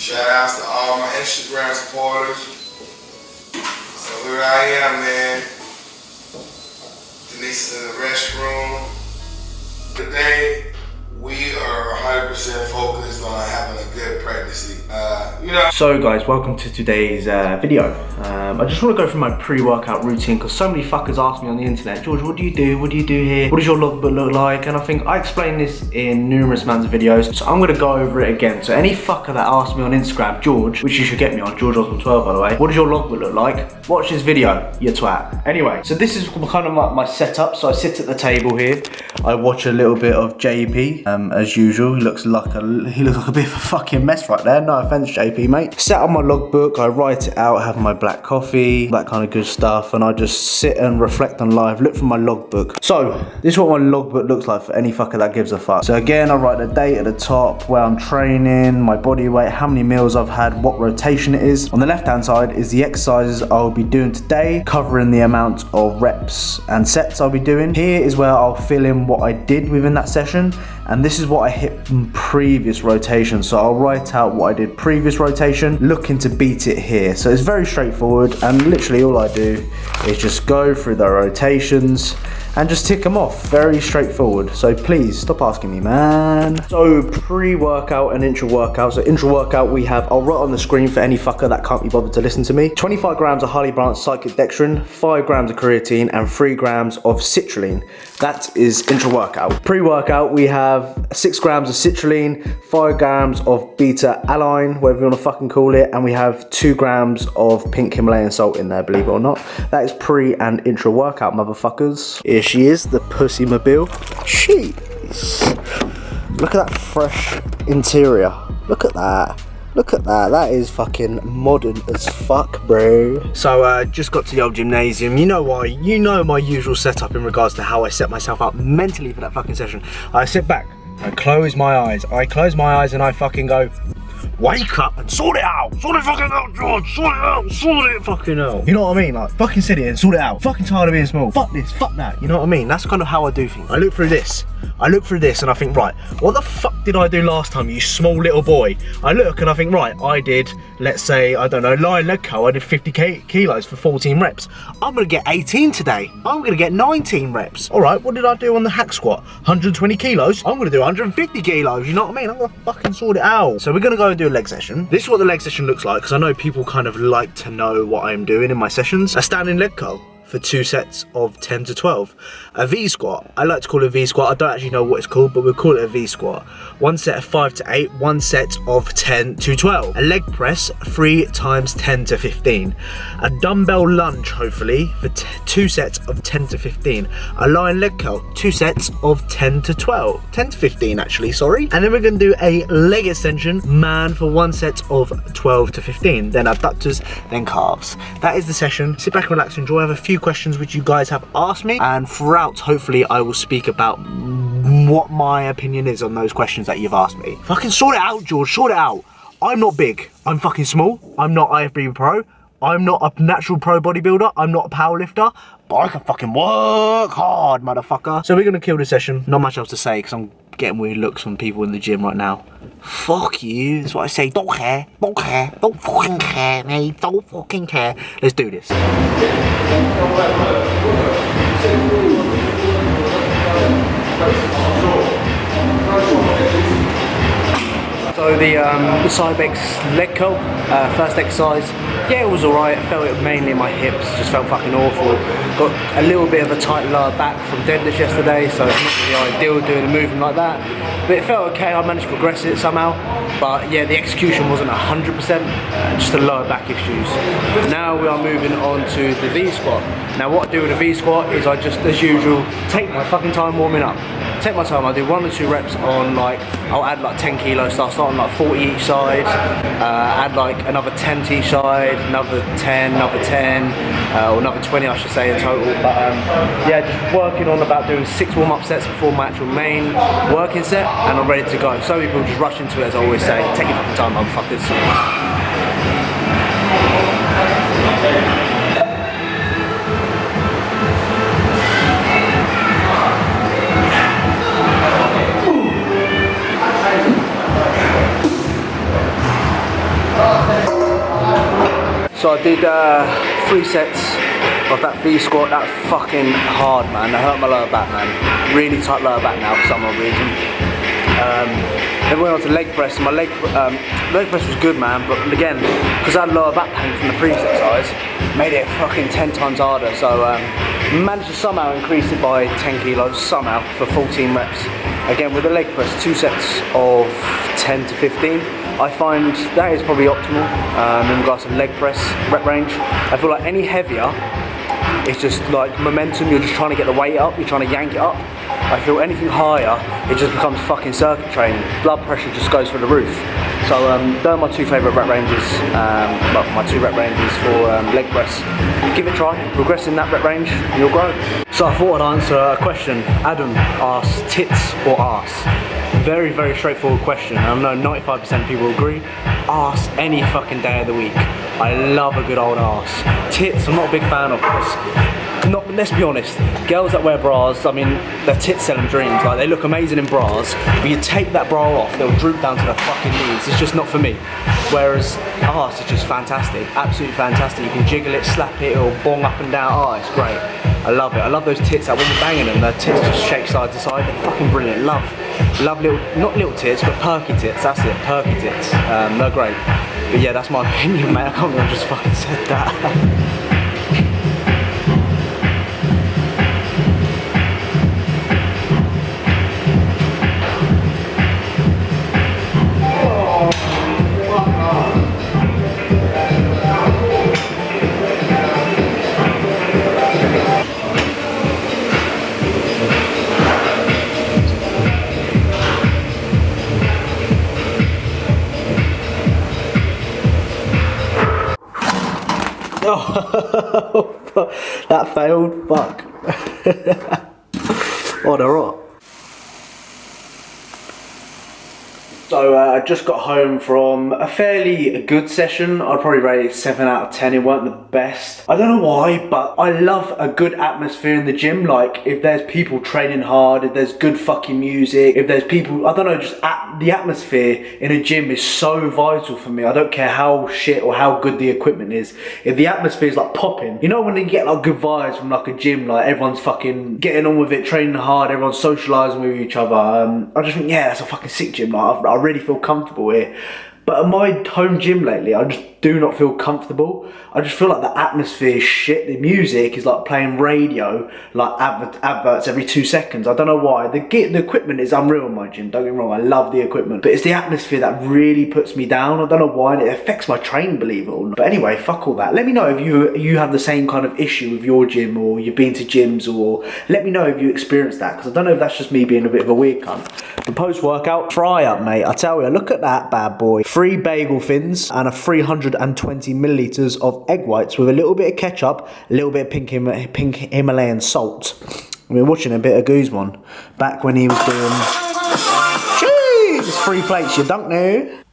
Shout outs to all my Instagram supporters. So here I am, man. Denise is in the restroom. Today, we are 100% focused on having a good pregnancy. So guys, welcome to today's video. I just want to go through my pre-workout routine because so many fuckers ask me on the internet, George, what do you do? What do you do here? What does your logbook look like? And I think I explained this in numerous amounts of videos, so I'm going to go over it again. So any fucker that asks me on Instagram, George, which you should get me on, George Osborne 12 by the way, what does your logbook look like? Watch this video, you twat. Anyway, so this is kind of my setup. So I sit at the table here, I watch a little bit of JP, as usual. He looks like a bit of a fucking mess right there. No offense, JP, mate. Set up my logbook, I write it out, have my black coffee, that kind of good stuff, and I just sit and reflect on life, look from my logbook. So this is what my logbook looks like for any fucker that gives a fuck. So again, I write the date at the top, where I'm training, my body weight, how many meals I've had, what rotation it is. On the left hand side is the exercises I'll be doing today, covering the amount of reps and sets I'll be doing. Here is where I'll fill in what I did within that session, and this is what I hit in previous rotation. So I'll write out what I did previous rotation, looking to beat it here. So it's very straightforward, and literally all I do is just go through the rotations and just tick them off. Very straightforward. So please stop asking me, man. So pre-workout and intra-workout. So intra-workout we have, I'll write on the screen for any fucker that can't be bothered to listen to me, 25 grams of highly branched cyclic dextrin, 5 grams of creatine, and 3 grams of citrulline. That is intra-workout. Pre-workout we have 6 grams of citrulline, 5 grams of beta-alanine, whatever you want to fucking call it, and we have 2 grams of pink Himalayan salt in there, believe it or not. That is pre and intra-workout, motherfuckers. Here she is, the pussy mobile. Jeez. Look at that fresh interior. Look at that. Look at that, that is fucking modern as fuck, bro. So just got to the old gymnasium. You know why? You know my usual setup in regards to how I set myself up mentally for that fucking session. I sit back, I close my eyes. And I fucking go, wake up and sort it out. Sort it fucking out, George. Sort it out. Sort it fucking out. You know what I mean? Like, fucking sit here and sort it out. Fucking tired of being small. Fuck this, fuck that. You know what I mean? That's kind of how I do things. I look through this and I think, right, what the fuck did I do last time, you small little boy? I look and I think, right, I did, let's say, I don't know, lying leg curl, I did 50 kilos for 14 reps. I'm gonna get 18 today. I'm gonna get 19 reps. All right, what did I do on the hack squat? 120 kilos? I'm gonna do 150 kilos, you know what I mean? I'm gonna fucking sort it out. So we're gonna go and do a leg session. This is what the leg session looks like, because I know people kind of like to know what I'm doing in my sessions. A standing leg curl for 2 sets of 10 to 12. A V squat, I like to call it a V squat. I don't actually know what it's called, but we'll call it a V squat. 1 set of 5 to 8, 1 set of 10 to 12. A leg press, 3 times 10 to 15. A dumbbell lunge, hopefully, for 2 sets of 10 to 15. A lying leg curl, 2 sets of 10 to 12. 10 to 15 actually, sorry. And then we're gonna do a leg extension, man, for 1 set of 12 to 15. Then abductors, then calves. That is the session. Sit back and relax, enjoy. I have a few questions which you guys have asked me, and throughout hopefully I will speak about what my opinion is on those questions that you've asked me. Fucking sort it out, George, sort it out. I'm not big, I'm fucking small. I'm not IFBB pro. I'm not a natural pro bodybuilder. I'm not a power lifter, but I can fucking work hard, motherfucker. So we're gonna kill this session. Not much else to say because I'm getting weird looks from people in the gym right now. Fuck you, that's what I say. Don't care, don't care, don't fucking care, mate. Don't fucking care. Let's do this. So the Cybex leg curl, first exercise, yeah, it was alright. Felt it mainly in my hips, just felt fucking awful. Got a little bit of a tight lower back from deadlift yesterday, so it's not really ideal doing a movement like that. But it felt okay, I managed to progress it somehow. But yeah, the execution wasn't 100%, just the lower back issues. Now we are moving on to the V squat. Now what I do with the V squat is I just, as usual, take my fucking time warming up. Take my time, I do 1 or 2 reps on like, I'll add like 10 kilos, so I'll start on like 40 each side, add like another 10 to each side, another 10, another 10, or another 20 I should say in total. But yeah, just working on about doing 6 warm-up sets before my actual main working set, and I'm ready to go. So many people just rush into it, as I always say. Take your fucking time, motherfuckers. so I did 3 sets of that V squat. That was fucking hard, man. That hurt my lower back, man. Really tight lower back now for some odd reason. Then we went on to leg press, and my leg press was good, man, but again, because I had lower back pain from the previous exercise, made it fucking 10 times harder. So managed to somehow increase it by 10 kilos, somehow, for 14 reps. Again, with the leg press, 2 sets of 10 to 15. I find that is probably optimal in regards to leg press rep range. I feel like any heavier, it's just like momentum, you're just trying to get the weight up, you're trying to yank it up. I feel anything higher, it just becomes fucking circuit training. Blood pressure just goes through the roof. So those are my 2 favourite rep ranges, well, my 2 rep ranges for leg press. Give it a try, progress in that rep range, and you'll grow. So I thought I'd answer a question. Adam asked, tits or arse? Very, very straightforward question. I know 95% of people agree. Arse any fucking day of the week. I love a good old arse. Tits, I'm not a big fan of this. Let's be honest, girls that wear bras, I mean, their tits sell them dreams. Like, they look amazing in bras, but you take that bra off, they'll droop down to their fucking knees. It's just not for me. Whereas arse is just fantastic, absolutely fantastic. You can jiggle it, slap it, it'll bong up and down. Oh, it's great. I love it. I love those tits that when you're banging them, their tits just shake side to side. They're fucking brilliant. Love little, not little tits, but perky tits. That's it, perky tits. They're great. But yeah, that's my opinion, mate. I can't believe I just fucking said that. Oh, that failed. Fuck. Oh, they're hot. So I just got home from a fairly good session. I'd probably rate it 7 out of 10. It weren't the best. I don't know why, but I love a good atmosphere in the gym. Like, if there's people training hard, if there's good fucking music, if there's people, I don't know, just the atmosphere in a gym is so vital for me. I don't care how shit or how good the equipment is. If the atmosphere is like popping, you know, when you get like good vibes from like a gym, like everyone's fucking getting on with it, training hard, everyone's socialising with each other. I just think, yeah, that's a fucking sick gym. Like, I really feel comfortable here. But at my home gym lately, I just do not feel comfortable. I just feel like the atmosphere is shit. The music is like playing radio, like adverts every 2 seconds. I don't know why. The equipment is unreal in my gym, don't get me wrong, I love the equipment. But it's the atmosphere that really puts me down. I don't know why, and it affects my training, believe it or not. But anyway, fuck all that. Let me know if you have the same kind of issue with your gym, or you've been to gyms, or let me know if you experienced that, because I don't know if that's just me being a bit of a weird cunt. The post-workout fry up, mate. I tell you, look at that bad boy. 3 bagel fins and a 320 millilitres of egg whites with a little bit of ketchup, a little bit of pink Himalayan salt. We were watching a bit of Osborne back when he was doing... Jeez, 3 plates, you don't know.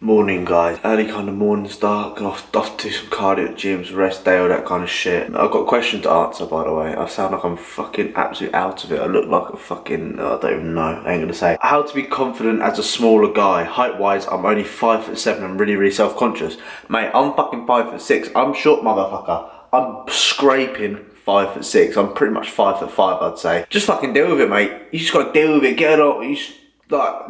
Morning, guys. Early kind of morning start. Going off to do some cardio at gyms, rest day, all that kind of shit. I've got a question to answer, by the way. I sound like I'm fucking absolutely out of it. I look like a fucking... I don't even know. I ain't gonna say. How to be confident as a smaller guy. Height-wise, I'm only 5'7". I'm really self-conscious. Mate, I'm fucking 5'6". I'm short, motherfucker. I'm scraping 5'6". I'm pretty much 5'5", I'd say. Just fucking deal with it, mate. You just gotta deal with it. Get it up.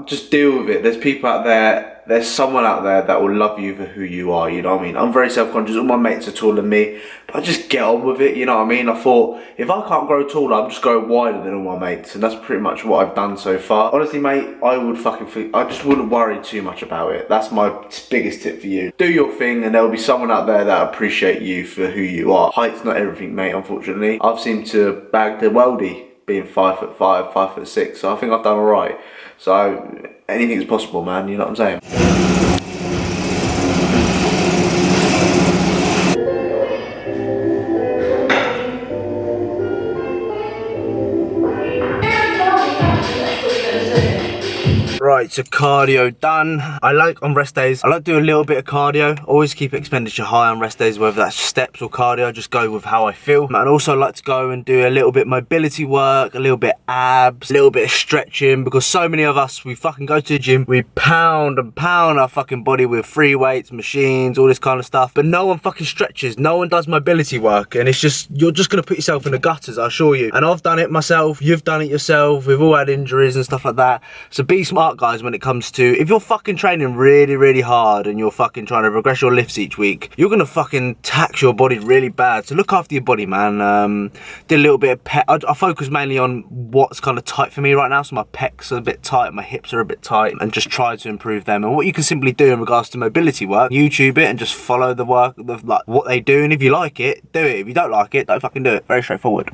Just deal with it. There's people out there. There's someone out there that will love you for who you are, you know what I mean? I'm very self-conscious, all my mates are taller than me, but I just get on with it, you know what I mean? I thought, if I can't grow taller, I'm just growing wider than all my mates, and that's pretty much what I've done so far. Honestly, mate, I just wouldn't worry too much about it. That's my biggest tip for you. Do your thing, and there'll be someone out there that appreciate you for who you are. Height's not everything, mate, unfortunately. I've seemed to bag the worldie being 5'5", 5'6", so I think I've done alright. So, anything's possible, man, you know what I'm saying? Right, so cardio done. I like on rest days, I like to do a little bit of cardio. Always keep expenditure high on rest days, whether that's steps or cardio. Just go with how I feel. And also I like to go and do a little bit mobility work, a little bit abs, a little bit of stretching, because so many of us, we fucking go to the gym, we pound and pound our fucking body with free weights, machines, all this kind of stuff, but no one fucking stretches, no one does mobility work, and it's just, you're just gonna put yourself in the gutters, I assure you. And I've done it myself, you've done it yourself, we've all had injuries and stuff like that. So be smart, guys, when it comes to, if you're fucking training really hard and you're fucking trying to progress your lifts each week, you're gonna fucking tax your body really bad. So look after your body, man. Did a little bit of I focus mainly on what's kind of tight for me right now. So my pecs are a bit tight, my hips are a bit tight, and just try to improve them. And what you can simply do in regards to mobility work, YouTube it and just follow the work, like what they do. And if you like it, do it. If you don't like it, don't fucking do it. Very straightforward.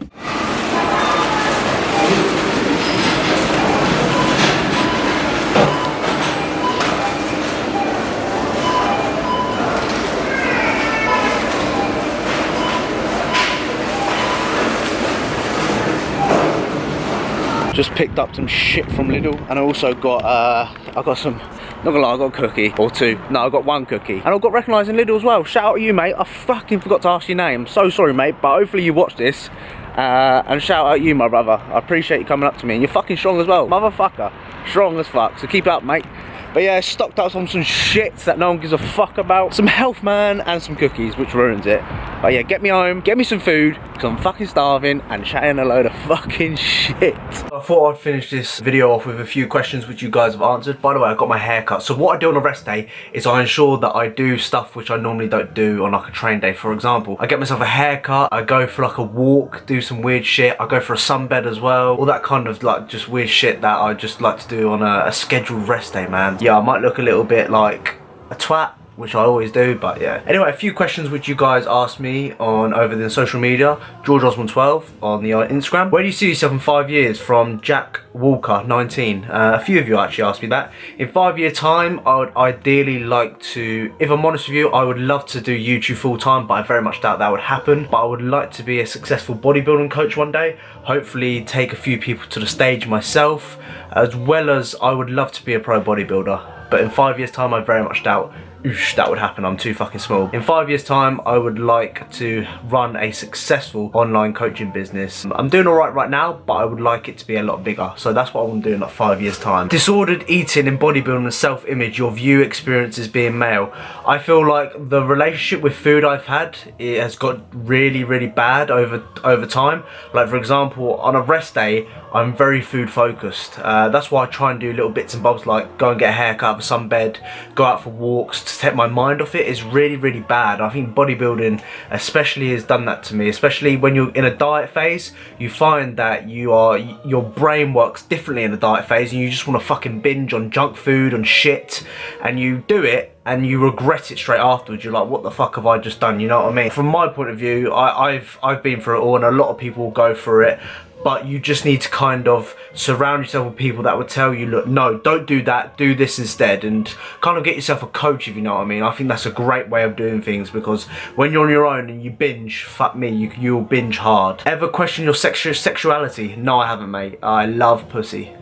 Just picked up some shit from Lidl, and I also got I got some, not gonna lie, I got a cookie or two. No, I got one cookie, and I got recognised in Lidl as well. Shout out to you, mate. I fucking forgot to ask your name. So sorry, mate, but hopefully you watch this. And shout out you, my brother. I appreciate you coming up to me, and you're fucking strong as well, motherfucker. Strong as fuck. So keep it up, mate. But yeah, stocked up on some shits that no one gives a fuck about. Some health, man, and some cookies, which ruins it. But yeah, get me home, get me some food, because I'm fucking starving and chatting a load of fucking shit. I thought I'd finish this video off with a few questions which you guys have answered. By the way, I got my hair cut. So what I do on a rest day is I ensure that I do stuff which I normally don't do on like a train day. For example, I get myself a haircut, I go for like a walk, do some weird shit, I go for a sunbed as well. All that kind of like just weird shit that I just like to do on a scheduled rest day, man. Yeah, I might look a little bit like a twat, which I always do, but yeah. Anyway, a few questions which you guys asked me on over the social media. George Osborne 12 on the Instagram. Where do you see yourself in 5 years? From Jack Walker 19. A few of you actually asked me that. In 5 year time, I would ideally like to, if I'm honest with you, I would love to do YouTube full time, but I very much doubt that would happen. But I would like to be a successful bodybuilding coach one day. Hopefully take a few people to the stage myself, as well as I would love to be a pro bodybuilder. But in 5 years time, I very much doubt that would happen. I'm too fucking small. In 5 years time, I would like to run a successful online coaching business. I'm doing all right now, but I would like it to be a lot bigger. So that's what I want to do in like 5 years time. Disordered eating in bodybuilding and self-image, your view experiences being male. I feel like the relationship with food I've had, it has got really bad over time. Like for example, on a rest day, I'm very food focused. That's why I try and do little bits and bobs like go and get a haircut, have a sunbed, go out for walks to take my mind off it. Is really bad. I think bodybuilding especially has done that to me, especially when you're in a diet phase. You find that your brain works differently in the diet phase, and you just want to fucking binge on junk food and shit, and you do it and you regret it straight afterwards. You're like, what the fuck have I just done? You know what I mean? From my point of view, I've been through it all, and a lot of people will go through it. But you just need to kind of surround yourself with people that would tell you, look, no, don't do that, do this instead, and kind of get yourself a coach, if you know what I mean. I think that's a great way of doing things, because when you're on your own and you binge, fuck me, you'll binge hard. Ever question your sexuality? No, I haven't, mate. I love pussy.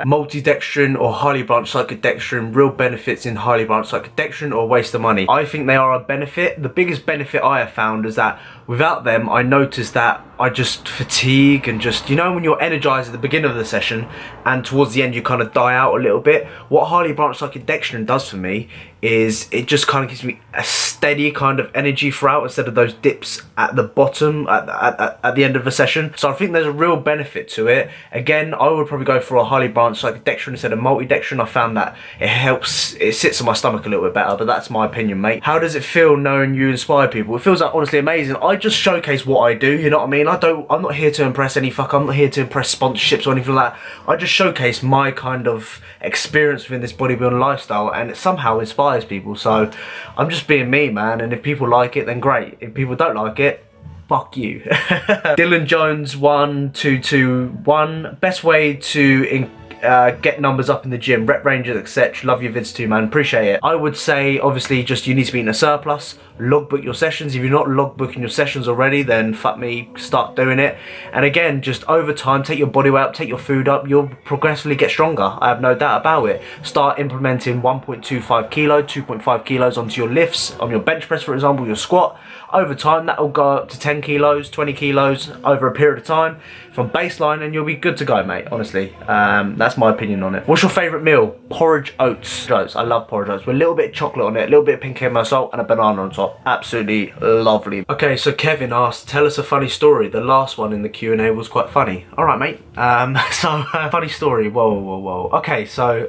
Multidextrin or highly branched psychodextrin, real benefits in highly branched psychodextrin or waste of money? I think they are a benefit. The biggest benefit I have found is that without them, I noticed that I just fatigue, and just, you know, when you're energized at the beginning of the session and towards the end you kind of die out a little bit. What highly branched psychodextrin does for me is it just kind of gives me a steady kind of energy throughout, instead of those dips at the bottom at the end of the session. So I think there's a real benefit to it. Again, I would probably go for a highly branched psychodextrin instead of multidextrin. I found that it helps, it sits on my stomach a little bit better, but that's my opinion, mate. How does it feel knowing you inspire people? It feels like honestly amazing. I just showcase what I do, you know what I mean? I'm not here to impress any fuck, I'm not here to impress sponsorships or anything like that. I just showcase my kind of experience within this bodybuilding lifestyle, and it somehow inspires people. So I'm just being me, man, and if people like it, then great. If people don't like it, fuck you. Dylan Jones 1221, best way to get numbers up in the gym, rep ranges, etc. Love your vids too, man. Appreciate it. I would say, obviously, just you need to be in a surplus. Logbook your sessions. If you're not logbooking your sessions already, then fuck me, start doing it. And again, just over time, take your body weight up, take your food up. You'll progressively get stronger. I have no doubt about it. Start implementing 1.25 kilo, 2.5 kilos onto your lifts, on your bench press, for example, your squat. Over time, that will go up to 10 kilos, 20 kilos over a period of time from baseline, and you'll be good to go, mate. Honestly, that's my opinion on it. What's your favourite meal? Porridge oats. I love porridge oats with a little bit of chocolate on it, a little bit of pink Himalayan salt, and a banana on top. Absolutely lovely. Okay, so Kevin asked, tell us a funny story. The last one in the Q&A was quite funny. All right, mate. Funny story. Whoa. Okay, so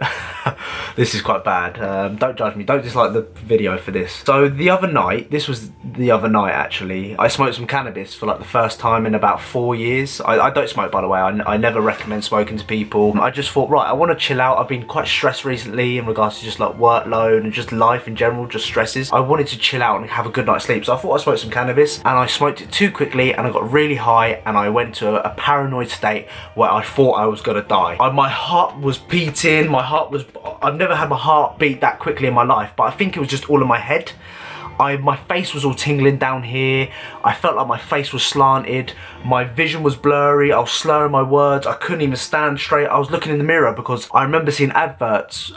this is quite bad. Don't judge me. Don't dislike the video for this. So the other night, this was the other night actually, I smoked some cannabis for like the first time in about 4 years. I don't smoke, by the way. I never recommend smoking to people. I just thought, right, I want to chill out. I've been quite stressed recently in regards to just like workload and just life in general, just stresses. I wanted to chill out and have a good night's sleep, so I thought I'd smoke some cannabis, and I smoked it too quickly and I got really high and I went to a paranoid state where I thought I was gonna die. My heart was beating, I've never had my heart beat that quickly in my life, but I think it was just all in my head. My face was all tingling down here. I felt like my face was slanted. My vision was blurry. I was slurring my words. I couldn't even stand straight. I was looking in the mirror because I remember seeing adverts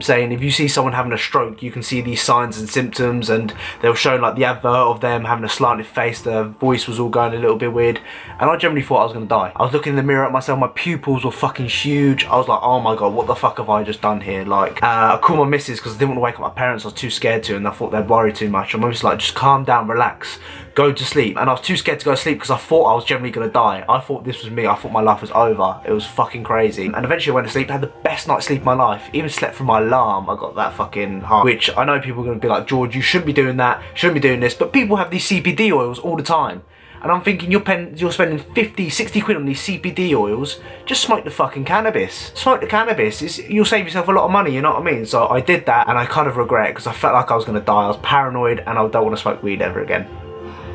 saying if you see someone having a stroke, you can see these signs and symptoms, and they were showing like the advert of them having a slanted face. Their voice was all going a little bit weird, and I generally thought I was gonna die. I was looking in the mirror at myself. My pupils were fucking huge. I was like, oh my god, what the fuck have I just done here? Like, I called my missus because I didn't want to wake up my parents. I was too scared to, and I thought they'd worry too much. I'm just like, just calm down, relax, go to sleep. And I was too scared to go to sleep because I thought I was generally gonna die. I thought this was me. I thought my life was over. It was fucking crazy. And eventually I went to sleep. I had the best night's sleep of my life. Even slept through my alarm. I got that fucking high. Which I know people are gonna be like, George, you shouldn't be doing that. Shouldn't be doing this. But people have these CBD oils all the time. And I'm thinking, you're spending 50, 60 quid on these CBD oils. Just smoke the fucking cannabis. Smoke the cannabis. You'll save yourself a lot of money, you know what I mean? So I did that, and I kind of regret it because I felt like I was going to die. I was paranoid, and I don't want to smoke weed ever again.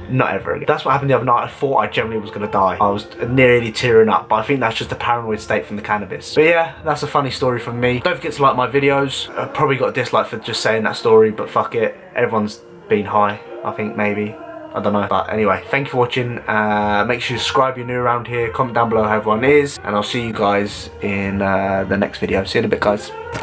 Not ever again. That's what happened the other night. I thought I generally was going to die. I was nearly tearing up, but I think that's just a paranoid state from the cannabis. But yeah, that's a funny story from me. Don't forget to like my videos. I probably got a dislike for just saying that story, but fuck it. Everyone's been high, I think, maybe. I don't know. But anyway, thank you for watching. Make sure you subscribe if you're new around here. Comment down below how everyone is. And I'll see you guys in the next video. See you in a bit, guys.